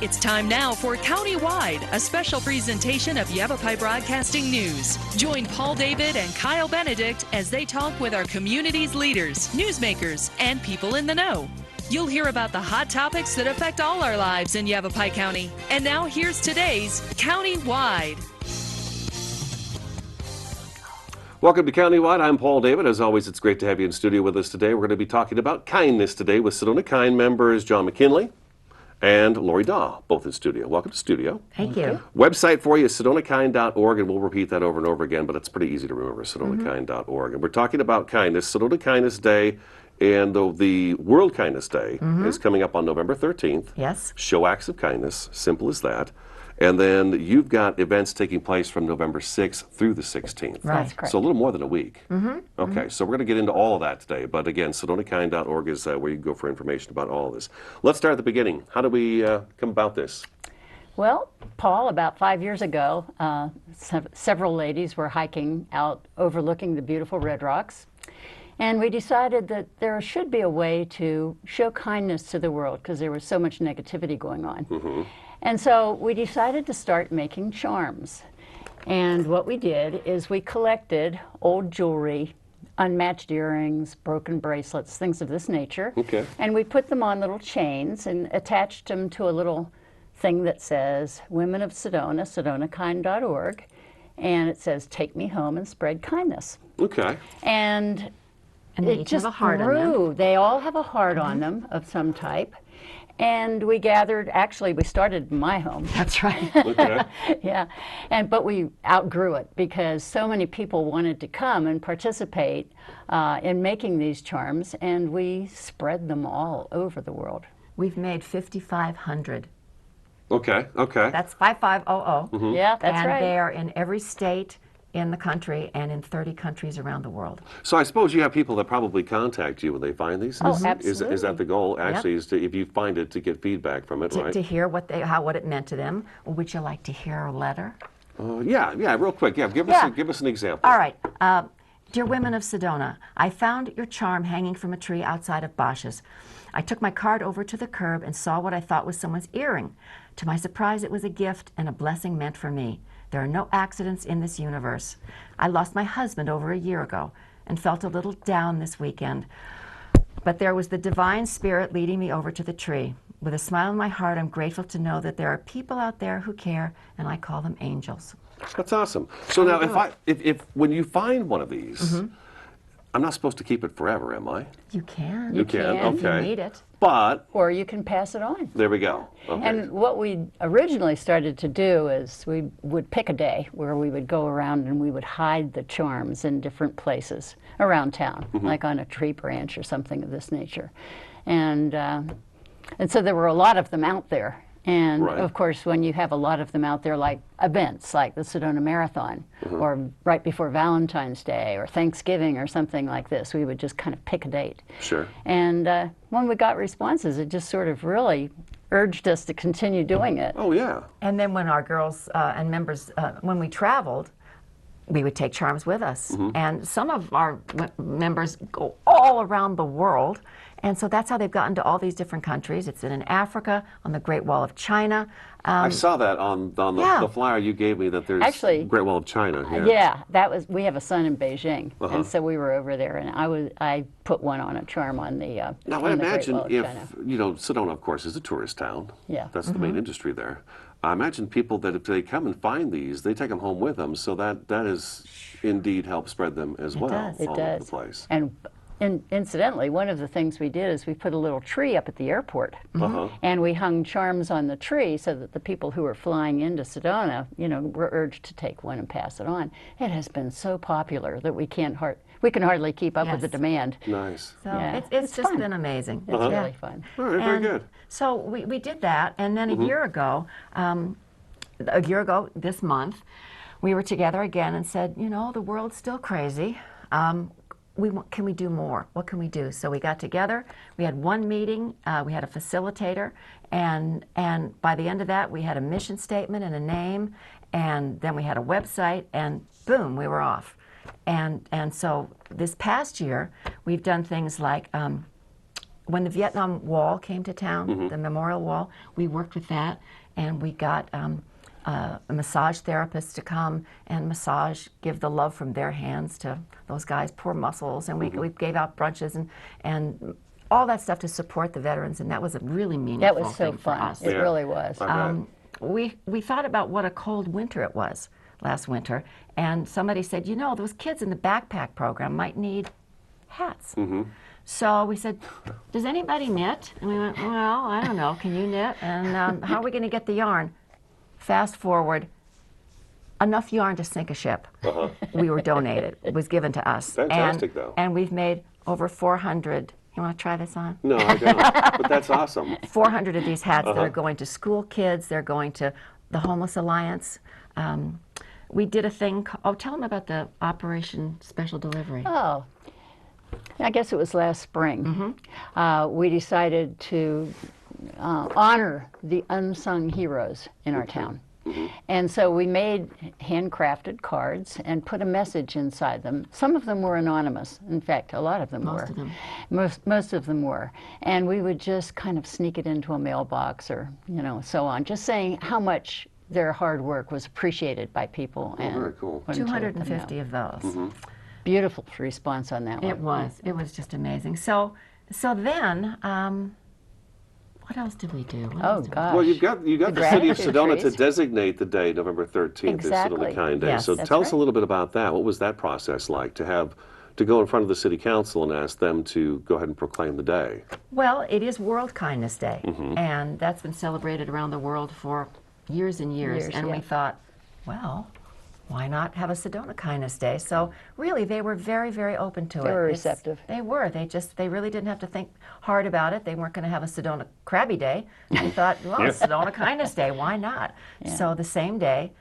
It's time now for Countywide, a special presentation of Yavapai Broadcasting News. Join Paul David and Kyle Benedict as they talk with our community's leaders, newsmakers, and people in the know. You'll hear about the hot topics that affect all our lives in Yavapai County. And now here's today's Countywide. Welcome to Countywide. I'm Paul David. As always, it's great to have you in studio with us today. We're going to be talking about kindness today with Sedona Kind members John McKinley and Lori Daw, both in studio. Welcome to studio. Thank you. Website for you is sedonakind.org, and we'll repeat that over and over again, but it's pretty easy to remember, sedonakind.org. And we're talking about kindness. Sedona Kindness Day and the World Kindness Day is coming up on November 13th. Yes. Show acts of kindness, simple as that. And then you've got events taking place from November 6th through the 16th. Right. That's correct. So a little more than a week. Okay, so we're going to get into all of that today. But again, sedonakind.org is where you can go for information about all of this. Let's start at the beginning. How do we come about this? Well, Paul, about 5 years ago, several ladies were hiking out overlooking the beautiful Red Rocks. And we decided that there should be a way to show kindness to the world because there was so much negativity going on. And so we decided to start making charms. And what we did is we collected old jewelry, unmatched earrings, broken bracelets, things of this nature. Okay. And we put them on little chains and attached them to a little thing that says, Women of Sedona, sedonakind.org. And it says, take me home and spread kindness. Okay. And they it each just have a heart on grew. them. They all have a heart on them of some type. And we gathered, actually we started in my home. That's right. Okay. Yeah, but we outgrew it because so many people wanted to come and participate in making these charms, and we spread them all over the world. We've made 5,500. Okay. That's 5500. Yeah, that's right. And they're in every state in the country and in 30 countries around the world. So I suppose you have people that probably contact you when they find these? Oh, Is absolutely. that the goal, actually, is to, if you find it, to get feedback from it, right? To hear what it meant to them. Would you like to hear a letter? Yeah, real quick. Yeah, give us an example. All right. Dear Women of Sedona, I found your charm hanging from a tree outside of Bosch's. I took my card over to the curb and saw what I thought was someone's earring. To my surprise, it was a gift and a blessing meant for me. There are no accidents in this universe. I lost my husband over a year ago and felt a little down this weekend. But there was the divine spirit leading me over to the tree. With a smile in my heart, I'm grateful to know that there are people out there who care, and I call them angels. That's awesome. So now, if when you find one of these, I'm not supposed to keep it forever, am I? You can. You can. If Okay. You need it. But Or you can pass it on. there we go. Okay. And what we originally started to do is we would pick a day where we would go around and we would hide the charms in different places around town, like on a tree branch or something of this nature. And so there were a lot of them out there. And Right. of course, when you have a lot of them out there, like events like the Sedona Marathon, or right before Valentine's Day or Thanksgiving or something like this, we would just kind of pick a date. Sure. And when we got responses, it just sort of really urged us to continue doing it. Oh, yeah. And then when our girls and members, when we traveled, we would take charms with us. And some of our members go all around the world. And so that's how they've gotten to all these different countries. It's in Africa, on the Great Wall of China. I saw that on the flyer you gave me, that there's Actually, Great Wall of China. Yeah, that was. We have a son in Beijing, and so we were over there, and I put one on a charm on the. Now, on I the Great imagine Wall of if, China. Sedona, of course, is a tourist town. Yeah. That's the main industry there. I imagine people that if they come and find these, they take them home with them, so that is indeed help spread them as well does. It all does. over the place. And incidentally, one of the things we did is we put a little tree up at the airport, and we hung charms on the tree so that the people who were flying into Sedona, were urged to take one and pass it on. It has been so popular that we can hardly keep up with the demand. Nice. So Yeah. it's just fun. been amazing. It's really fun. All right, very And good. So we did that, and then a year ago this month, we were together again and said, the world's still crazy. Can we do more? What can we do? So we got together. We had one meeting. We had a facilitator, and by the end of that, we had a mission statement and a name, and then we had a website, and boom, we were off. And so this past year, we've done things like when the Vietnam Wall came to town, the memorial wall, we worked with that, and we got a massage therapist to come and give the love from their hands to those guys' poor muscles, and we gave out brunches and all that stuff to support the veterans, and that was a really meaningful That was so thing for fun. us. It really was. We thought about what a cold winter it was last winter, and somebody said, you know, those kids in the backpack program might need hats. So we said, does anybody knit? And we went, well, I don't know, can you knit? And how are we going to get the yarn? Fast forward, enough yarn to sink a ship. We were donated. It was given to us. Fantastic, though. And we've made over 400. You want to try this on? No, I don't. But that's awesome. 400 of these hats that are going to school kids. They're going to the Homeless Alliance. We did a thing. Tell them about the Operation Special Delivery. Oh, I guess it was last spring. We decided to honor the unsung heroes in our town. And so we made handcrafted cards and put a message inside them. Some of them were anonymous. In fact, a lot of them were. Most of them. Most of them were. And we would just kind of sneak it into a mailbox or, you know, so on. Just saying how much their hard work was appreciated by people. Oh, very cool. 250 of those. Beautiful response on that one. It was. It was just amazing. So then, what else did we do? Oh, gosh. Well, you've got the city of gratitude Sedona to trees. designate the day, November 13th, Exactly. as Sedona Kind Day. Yes, So that's tell us a right. little bit about that. What was that process like to go in front of the city council and ask them to go ahead and proclaim the day? Well, it is World Kindness Day, and that's been celebrated around the world for years and years. Years, And yeah. we thought, well, why not have a Sedona Kindness Day? So really, they were very, very open to it. They were receptive. They were. They really didn't have to think hard about it. They weren't going to have a Sedona Crabby Day. They thought, well, Sedona Kindness Day, why not? Yeah. So the same day,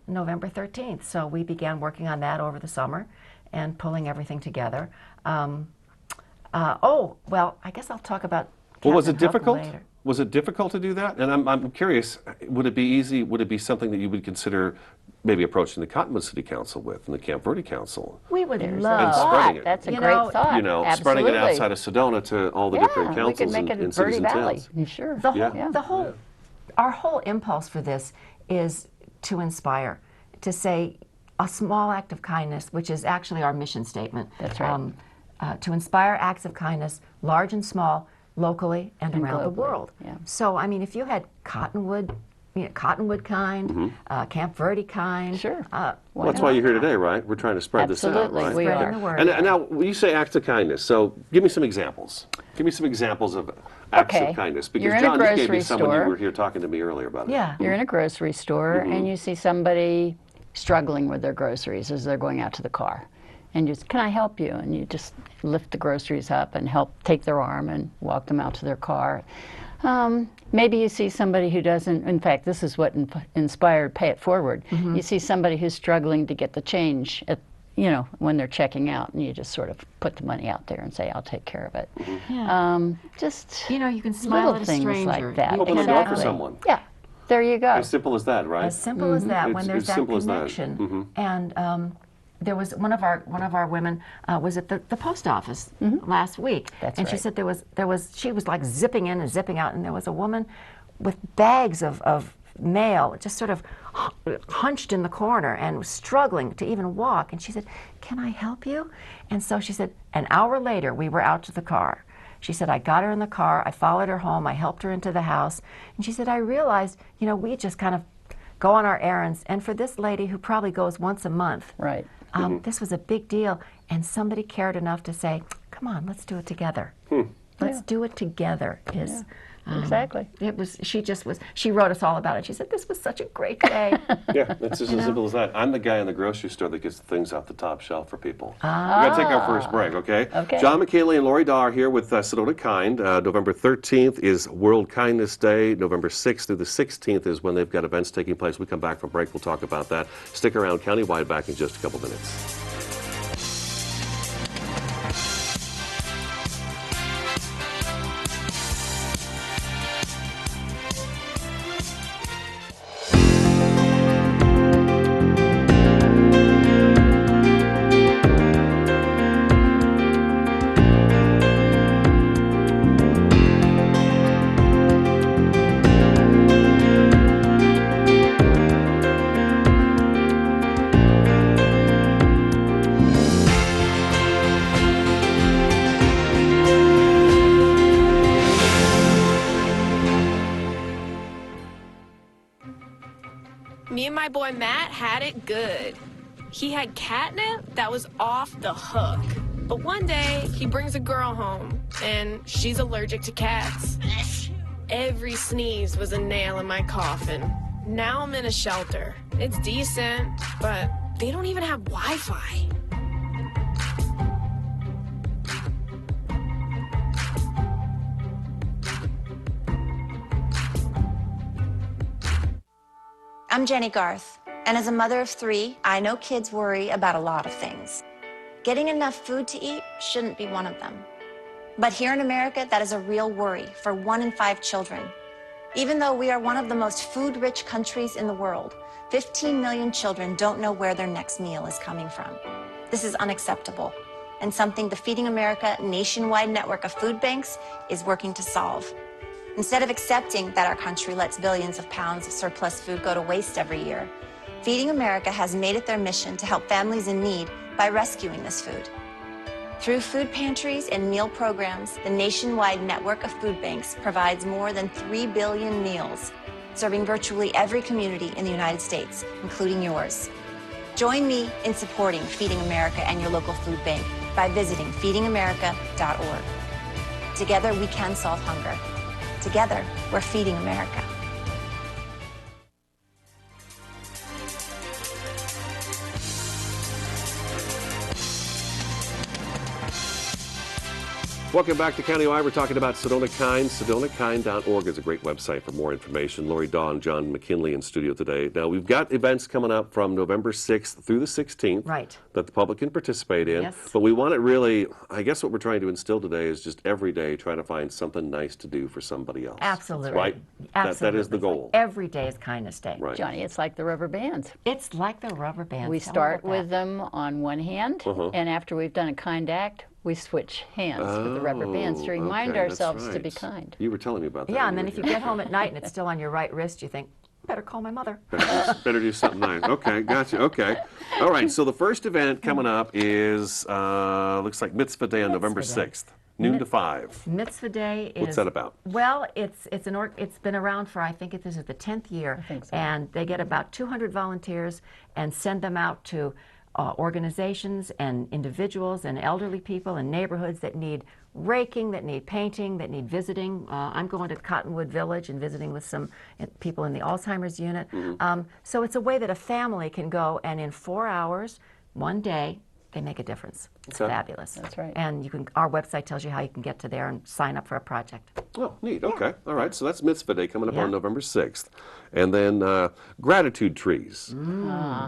November 13th. So we began working on that over the summer and pulling everything together. Well, I guess I'll talk about Well, was it Captain Hook difficult? later. Was it difficult to do that? And I'm curious, would it be easy? Would it be something that you would consider maybe approaching the Cottonwood City Council with and the Camp Verde Council? We would There's a love. And spreading it. That's a You great know, thought. You know, Absolutely. spreading it outside of Sedona to all the different Yeah, we could councils make it in in cities Verde and Valley. towns. Sure. The whole, Yeah. the whole, our whole impulse for this is to inspire, to say a small act of kindness, which is actually our mission statement. That's right. To inspire acts of kindness, large and small, locally and around the globally, world. yeah. So, I mean, if you had Cottonwood kind, Camp Verde kind. Sure. Well, that's why you're here today, right? We're trying to spread this out, Absolutely, right? we Spreading are. the word. And now, when you say acts of kindness, so give me some examples. Give me some examples of acts Okay. of kindness. Because You're in a John, you gave me grocery some when you store. were here talking to me earlier about it. Yeah. You're in a grocery store and you see somebody struggling with their groceries as they're going out to the car. And you say, can I help you? And you just lift the groceries up and help take their arm and walk them out to their car. Maybe you see somebody who doesn't, in fact, this is what inspired Pay It Forward. You see somebody who's struggling to get the change at, you know, when they're checking out, and you just sort of put the money out there and say, I'll take care of it. Just You know, you can smile little at a things stranger. like that. You Open the can- door for someone. Yeah, there you go. As simple as that, right? As simple as that. When It's there's as that simple as that. connection, and there was one of our women was at the post office last week, That's and she right. said she was like zipping in and zipping out, and there was a woman with bags of mail, just sort of hunched in the corner and was struggling to even walk, and she said, "Can I help you?" And so she said, an hour later we were out to the car. She said, I got her in the car, I followed her home, I helped her into the house, and she said, I realized, you know, we just kind of go on our errands, and for this lady who probably goes once a month, Right. this was a big deal, and somebody cared enough to say, come on, let's do it together. Let's do it together. Exactly. It was. She wrote us all about it. She said, this was such a great day. Yeah, it's just as simple as that. I'm the guy in the grocery store that gets the things off the top shelf for people. We got to take our first break, okay? Okay. John McKaylee and Lori Daw are here with Sedona Kind. November 13th is World Kindness Day. November 6th through the 16th is when they've got events taking place. We come back from break, we'll talk about that. Stick around, Countywide back in just a couple minutes. me and my boy Matt had it good. He had catnip that was off the hook. But one day, he brings a girl home, and she's allergic to cats. Every sneeze was a nail in my coffin. Now I'm in a shelter. It's decent, but they don't even have Wi-Fi. I'm Jenny Garth, and as a mother of 3, I know kids worry about a lot of things. Getting enough food to eat shouldn't be one of them. But here in America, that is a real worry for 1 in 5 children. Even though we are one of the most food-rich countries in the world, 15 million children don't know where their next meal is coming from. This is unacceptable, and something the Feeding America nationwide network of food banks is working to solve. Instead of accepting that our country lets billions of pounds of surplus food go to waste every year, Feeding America has made it their mission to help families in need by rescuing this food. Through food pantries and meal programs, the nationwide network of food banks provides more than 3 billion meals, serving virtually every community in the United States, including yours. Join me in supporting Feeding America and your local food bank by visiting feedingamerica.org. Together, we can solve hunger. Together, we're feeding America. Welcome back to Countywide. We're talking about Sedona Kind. SedonaKind.org is a great website for more information. Lori Dawn, John McKinley in studio today. Now, we've got events coming up from November 6th through the 16th that the public can participate in. Yes. But we want it really, I guess what we're trying to instill today is just every day try to find something nice to do for somebody else. Absolutely. Right? Absolutely. That is the goal. Every day is Kindness Day. Right. Johnny, it's like the rubber bands. It's like the rubber bands. We Tell start about with that. them on one hand, and after we've done a kind act, we switch hands with the rubber bands to remind okay, that's ourselves to be right. kind. You were telling me about that. Yeah, when and then were if you here. get home at night and it's still on your right wrist, you think, better call my mother. Better do something nice. Okay, gotcha. Okay. All right, so the first event coming up is, looks like Mitzvah Day on November Mitzvah Day. 6th, noon to 5. Mitzvah Day is... What's that about? Well, it's been around for, I think this is the 10th year. I think so. And they get about 200 volunteers and send them out to organizations and individuals and elderly people in neighborhoods that need raking, that need painting, that need visiting. I'm going to Cottonwood Village and visiting with some people in the Alzheimer's unit. So it's a way that a family can go and in 4 hours, one day, they make a difference. It's Okay. fabulous. That's right. And our website tells you how you can get to there and sign up for a project. Oh, neat. Okay. All right, so that's Mitzvah Day coming up Yeah. on November 6th. And then gratitude trees.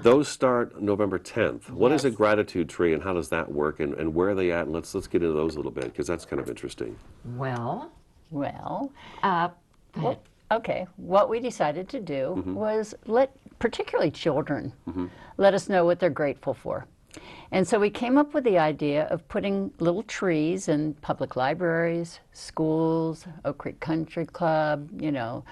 Those start November 10th. What is a gratitude tree and how does that work and where are they at? And let's get into those a little bit because that's kind of interesting. Well, Well, go ahead. okay, what we decided to do was let particularly children let us know what they're grateful for. And so we came up with the idea of putting little trees in public libraries, schools, Oak Creek Country Club, you know,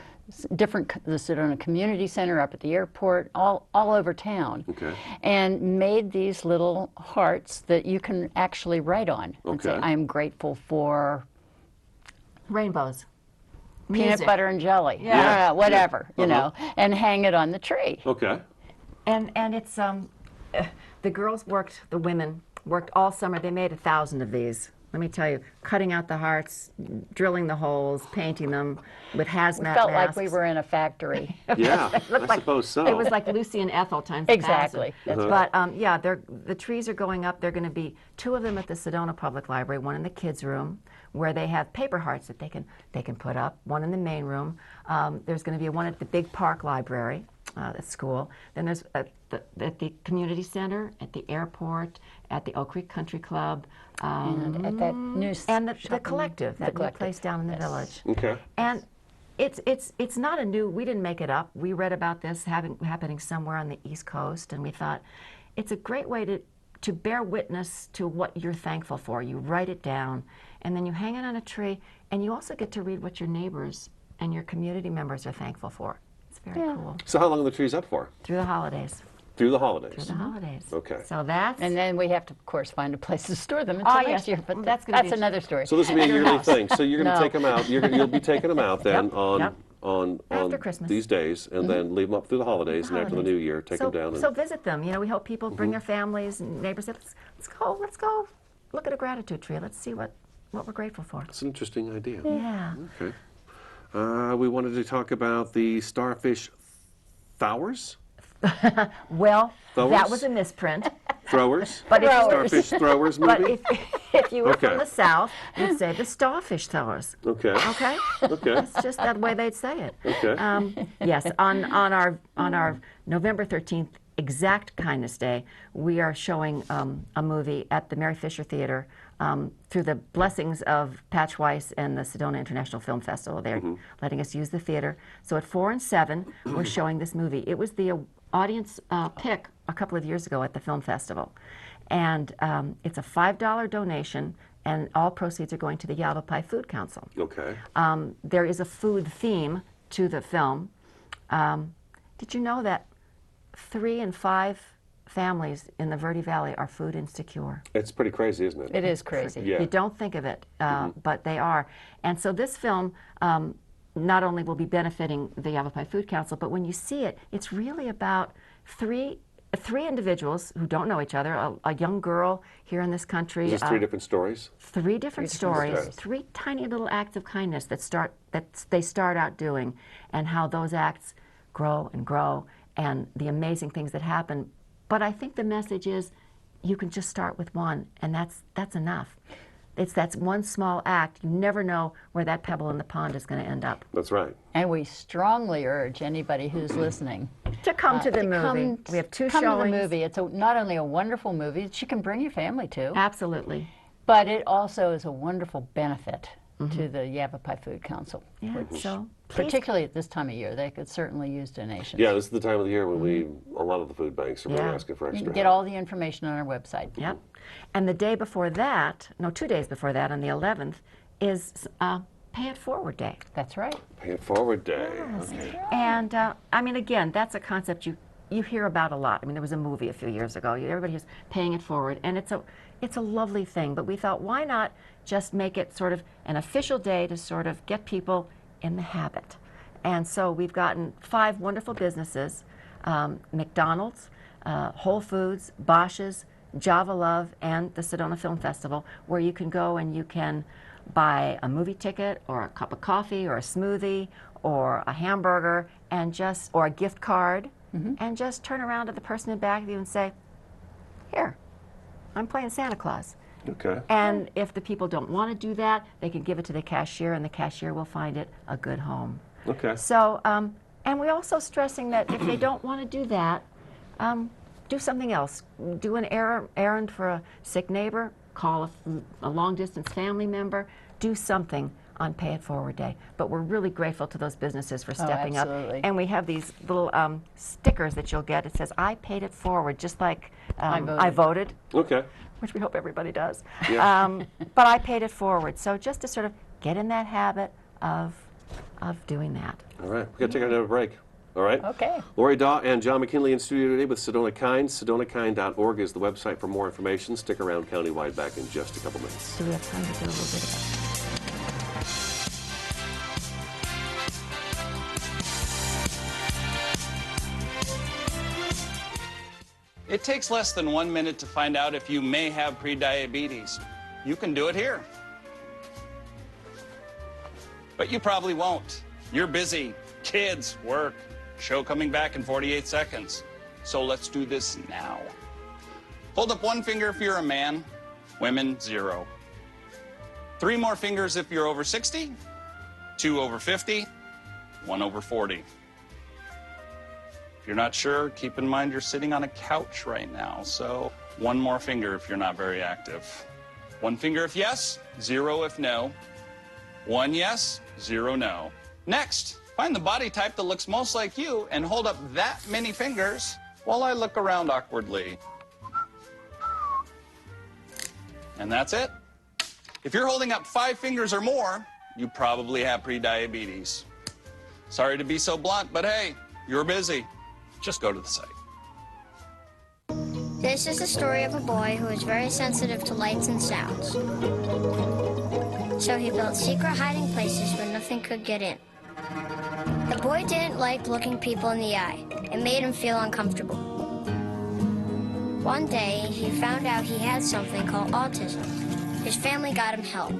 the Sedona Community Center up at the airport, all over town. Okay. And made these little hearts that you can actually write on and say, Okay. I am grateful for Rainbows. peanut Music. butter and jelly. Yeah. I don't know, whatever, you know, and hang it on the tree. Okay. And it's the girls the women worked all summer. They made 1,000 of these. Let me tell you, cutting out the hearts, drilling the holes, painting them with hazmat Felt masks. like we were in a factory. Yeah, I Looked like- suppose so. It was like Lucy and Ethel times Exactly. 1,000. That's But yeah, the trees are going up. They're going to be 2 of them at the Sedona Public Library, 1 in the kids' room, where they have paper hearts that they can put up. 1 in the main room. There's going to be 1 at the big park library at school. Then there's at the community center, at the airport, at the Oak Creek Country Club, And at that new and the shopping- collective, that new place down in the village. Okay. And it's not a new, we didn't make it up. We read about this happening somewhere on the East Coast, and we thought it's a great way to bear witness to what you're thankful for. You write it down, and then you hang it on a tree, and you also get to read what your neighbors and your community members are thankful for. It's very cool. So how long are the trees up for? Through the holidays. Through the holidays. Through the holidays. Okay. So that's... And then we have to, of course, find a place to store them until Oh, next yes. year. But That's gonna be that's another story. So this will be a yearly thing. So you're going to No. take them out. You'll be taking them out then Yep, on yep. on After Christmas. these days, and then leave them up through the holidays, and after the Holidays. New Year, take them down. So visit them. You know, we hope people bring their families and neighbors. Let's go look at a gratitude tree. Let's see what we're grateful for. It's an interesting idea. Yeah. Okay. We wanted to talk about the starfish throwers. Well, Throwers? that was a misprint. Throwers. But if you were, Starfish throwers movie. but if you were Okay. from the South, you'd say the starfish throwers. Okay. Okay. Okay. It's just that way they'd say it. Okay. Yes, on our November 13th Exact Kindness Day, we are showing a movie at the Mary Fisher Theater through the blessings of Patch Weiss and the Sedona International Film Festival. They're letting us use the theater. So at 4 and 7, we're showing this movie. It was the audience pick a couple of years ago at the film festival. And it's a $5 donation, and all proceeds are going to the Yavapai Food Council. Okay. There is a food theme to the film. Did you know that 3 in 5 families in the Verde Valley are food insecure? It's pretty crazy, isn't it? It is crazy. Yeah. You don't think of it, but they are. And so this film not only will be benefiting the Yavapai Food Council, but when you see it, it's really about three individuals who don't know each other, a young girl here in this country. Is this 3 different stories? 3 different stories, stories. 3 tiny little acts of kindness that they start out doing, and how those acts grow and grow, and the amazing things that happen. But I think the message is, you can just start with one, and that's enough. That's one small act. You never know where that pebble in the pond is going to end up. That's right. And we strongly urge anybody who's listening To come to the movie. We have 2 come showings. to the movie. It's not only a wonderful movie that you can bring your family to, Absolutely. but it also is a wonderful benefit to the Yavapai Food Council. Yeah. So please, Particularly at this time of year, they could certainly use donations. Yeah, this is the time of the year when a lot of the food banks are really Yeah. asking for You extra can get help. all the information on our website. Yep. And the day before that, no, 2 days before that, on the 11th, is Pay It Forward Day. That's right. Pay It Forward Day. Okay. And I mean, again, that's a concept you hear about a lot. I mean, there was a movie a few years ago. Everybody was paying it forward, and it's a lovely thing. But we thought, why not just make it sort of an official day to sort of get people in the habit? And so we've gotten 5 wonderful businesses: McDonald's, Whole Foods, Bosch's, Java Love, and the Sedona Film Festival, where you can go and you can buy a movie ticket or a cup of coffee or a smoothie or a hamburger or a gift card, and just turn around to the person in back of you and say, "Here, I'm playing Santa Claus." Okay. And if the people don't want to do that, they can give it to the cashier, and the cashier will find it a good home. Okay. So, and we're also stressing that if they don't want to do that, do something else. Do an errand for a sick neighbor, call a long-distance family member, do something on Pay It Forward Day. But we're really grateful to those businesses for stepping up. absolutely. And we have these little stickers that you'll get. It says, "I paid it forward," just like voted. I voted, Okay. which we hope everybody does. Yeah. But I paid it forward. So just to sort of get in that habit of doing that. All right. We've got to take another break. All right. Okay. Lori Daw and John McKinley in studio today with Sedona Kind. SedonaKind.org is the website for more information. Stick around countywide, back in just a couple minutes. Do we have time to do a little bit of that? It takes less than 1 minute to find out if you may have prediabetes. You can do it here. But you probably won't. You're busy. Kids, work, show coming back in 48 seconds. So let's do this now. Hold up 1 finger if you're a man. Women, 0. 3 more fingers if you're over 60. 2 over 50. 1 over 40. If you're not sure, keep in mind you're sitting on a couch right now, so 1 more finger if you're not very active. 1 finger if yes, 0 if no. 1 yes, 0 no. Next, find the body type that looks most like you and hold up that many fingers while I look around awkwardly. And that's it. If you're holding up 5 fingers or more, you probably have prediabetes. Sorry to be so blunt, but hey, you're busy. Just go to the site. This is the story of a boy who is very sensitive to lights and sounds. So he built secret hiding places where nothing could get in. The boy didn't like looking people in the eye. It made him feel uncomfortable. One day, he found out he had something called autism. His family got him help,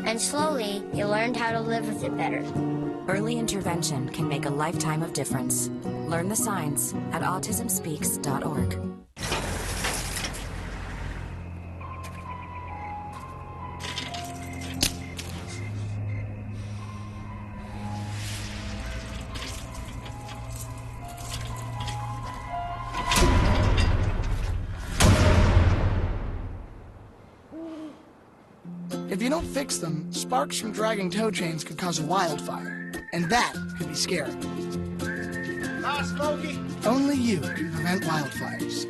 and slowly, he learned how to live with it better. Early intervention can make a lifetime of difference. Learn the signs at autismspeaks.org. If you don't fix them, sparks from dragging tow chains could cause a wildfire, and that could be scary. Hi, Smokey. Only you can prevent wildfires.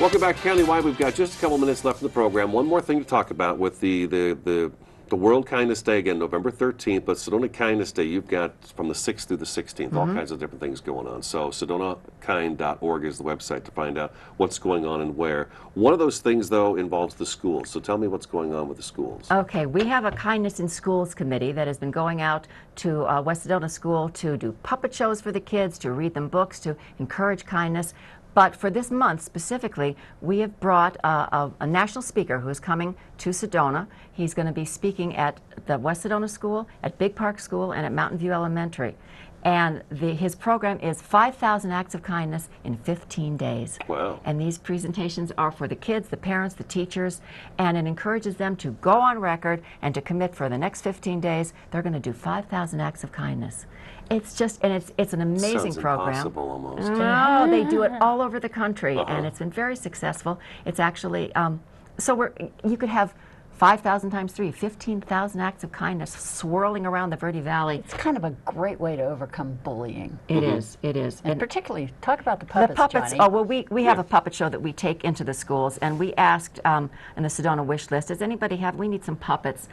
Welcome back to Countywide. We've got just a couple minutes left in the program. One more thing to talk about with the World Kindness Day, again, November 13th, but Sedona Kindness Day, you've got from the 6th through the 16th, all kinds of different things going on. So sedonakind.org is the website to find out what's going on and where. One of those things, though, involves the schools. So tell me what's going on with the schools. Okay, we have a Kindness in Schools committee that has been going out to West Sedona School to do puppet shows for the kids, to read them books, to encourage kindness. But for this month specifically, we have brought a national speaker who is coming to Sedona. He's going to be speaking at the West Sedona School, at Big Park School, and at Mountain View Elementary. And his program is 5,000 acts of kindness in 15 days. Wow. And these presentations are for the kids, the parents, the teachers, and it encourages them to go on record and to commit for the next 15 days. They're going to do 5,000 acts of kindness. It's just, and it's an amazing Sounds program. impossible almost. No, they do it all over the country, and it's been very successful. It's actually, you could have 5,000 times 3, 15,000 acts of kindness swirling around the Verde Valley. It's kind of a great way to overcome bullying. It is, it is. And particularly, talk about the puppets, Johnny. Oh, well, we have a puppet show that we take into the schools, and we asked in the Sedona wish list, does anybody we need some puppets.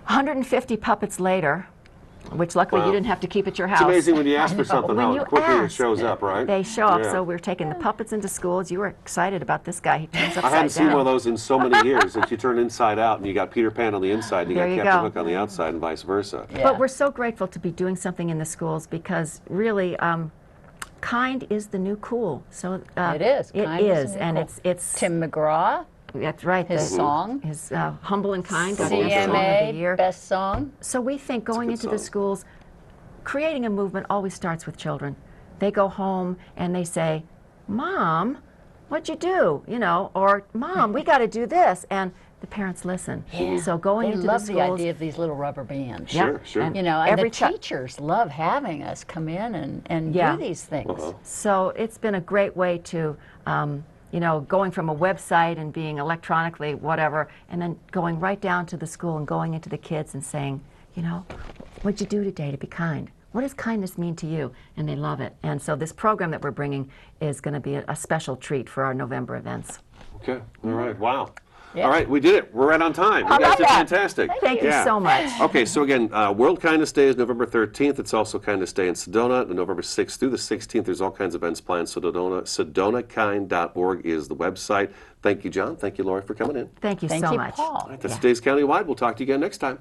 150 puppets later, which luckily you didn't have to keep at your house. It's amazing when you ask for something, how quickly it shows up, right? They show up, Yeah. so we're taking the puppets into schools. You were excited about this guy. He turns upside down. I haven't seen one of those in so many years that you turn inside out and you got Peter Pan on the inside and you There got you Captain go. Hook on the outside and vice versa. Yeah. But we're so grateful to be doing something in the schools because really, kind is the new cool. So It is. It Kind is is, the new and cool. it's Tim McGraw, that's right. his song. His Humble and Kind, got the Song of the CMA, Year. best song. So we think going good into the song. schools, creating a movement always starts with children. They go home and they say, "Mom, what'd you do?" You know, or "Mom, we got to do this," and the parents listen. Yeah. So going They into love the the schools, idea of these little rubber bands. Sure, sure. and You know, and every the teachers love having us come in and Yeah. do these things. So it's been a great way to, you know, going from a website and being electronically whatever, and then going right down to the school and going into the kids and saying, you know, what'd you do today to be kind? What does kindness mean to you? And they love it. And so this program that we're bringing is going to be a special treat for our November events. Okay, all right, wow. Yeah. All right, we did it. We're right on time. You How guys about did that? fantastic. Thank you so much. Okay, so again, World Kindness Day is November 13th. It's also Kindness Day in Sedona, November 6th through the 16th. There's all kinds of events planned. Sedonakind.org is the website. Thank you, John. Thank you, Lori, for coming in. Thank you Thank so you, much. Paul. All right, that's today's Countywide. We'll talk to you again next time.